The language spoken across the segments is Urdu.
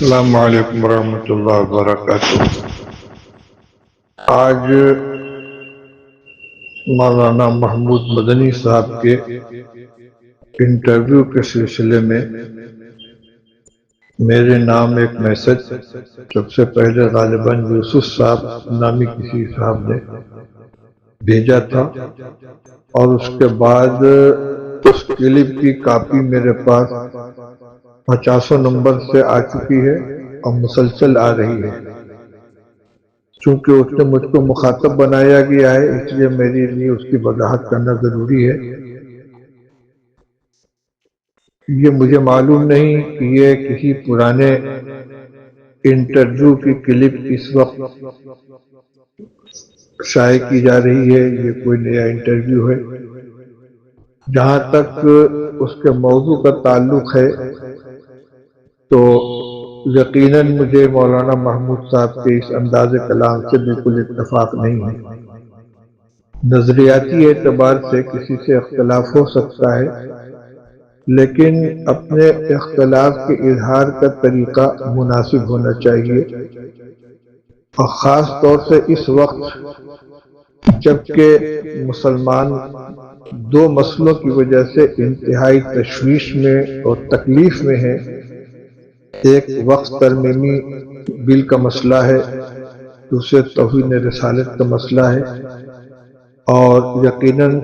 السلام علیکم ورحمۃ اللہ وبرکاتہ۔ آج مولانا محمود مدنی صاحب کے انٹرویو کے سلسلے میں میرے نام ایک میسج سب سے پہلے غالباً یوسف صاحب نامی کسی صاحب نے بھیجا تھا، اور اس کے بعد اس کلپ کی کاپی میرے پاس 50 نمبر سے آ چکی ہے اور مسلسل آ رہی ہے۔ چونکہ اس نے مجھ کو مخاطب بنایا گیا ہے، اس لیے میرے لیے اس کی وضاحت کرنا ضروری ہے۔ یہ مجھے معلوم نہیں کہ یہ کسی پرانے انٹرویو کی کلپ اس وقت شائع کی جا رہی ہے، یہ کوئی نیا انٹرویو ہے۔ جہاں تک اس کے موضوع کا تعلق ہے تو یقیناً مجھے مولانا محمود صاحب کے اس انداز کلام سے بالکل اتفاق نہیں ہے۔ نظریاتی اعتبار سے کسی سے اختلاف ہو سکتا ہے، لیکن اپنے اختلاف کے اظہار کا طریقہ مناسب ہونا چاہیے، اور خاص طور سے اس وقت جبکہ مسلمان دو مسئلوں کی وجہ سے انتہائی تشویش میں اور تکلیف میں ہیں۔ ایک وقت ترمیمی بل کا مسئلہ ہے، دوسرے توہین رسالت کا مسئلہ ہے، اور یقیناً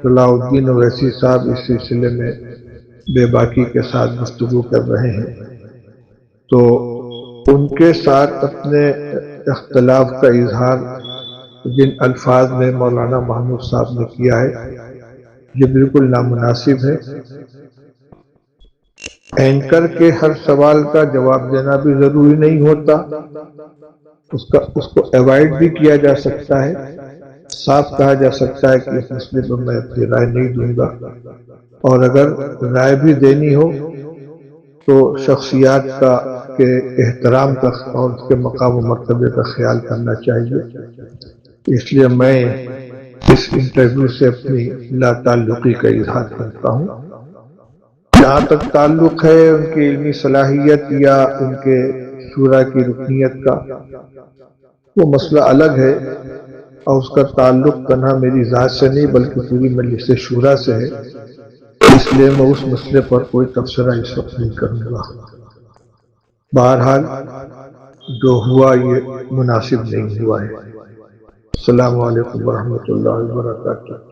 صلاح الدین اویسی صاحب اس سلسلے میں بے باکی کے ساتھ گفتگو کر رہے ہیں۔ تو ان کے ساتھ اپنے اختلاف کا اظہار جن الفاظ میں مولانا محمود صاحب نے کیا ہے، یہ بالکل نامناسب ہے۔ اینکر کے ہر سوال کا جواب دینا بھی ضروری نہیں ہوتا، اس کو ایوائڈ بھی کیا جا سکتا ہے۔ صاف کہا جا سکتا ہے کہ اس مسئلے پر میں اپنی رائے نہیں دوں گا، اور اگر رائے بھی دینی ہو تو شخصیات کے احترام کا اور اس کے مقام و مرتبے کا خیال کرنا چاہیے۔ اس لیے میں اس انٹرویو سے اپنی لا تعلقی کا اظہار کرتا ہوں۔ جہاں تک تعلق ہے ان کی علمی صلاحیت یا ان کے شورا کی رکنیت کا، وہ مسئلہ الگ ہے، اور اس کا تعلق تنہا میری ذات سے نہیں بلکہ پوری مجلس شورا سے ہے۔ اس لیے میں اس مسئلے پر کوئی تبصرہ اس وقت نہیں کروں گا۔ بہرحال جو ہوا یہ مناسب نہیں ہوا ہے۔ السلام علیکم ورحمۃ اللہ وبرکاتہ۔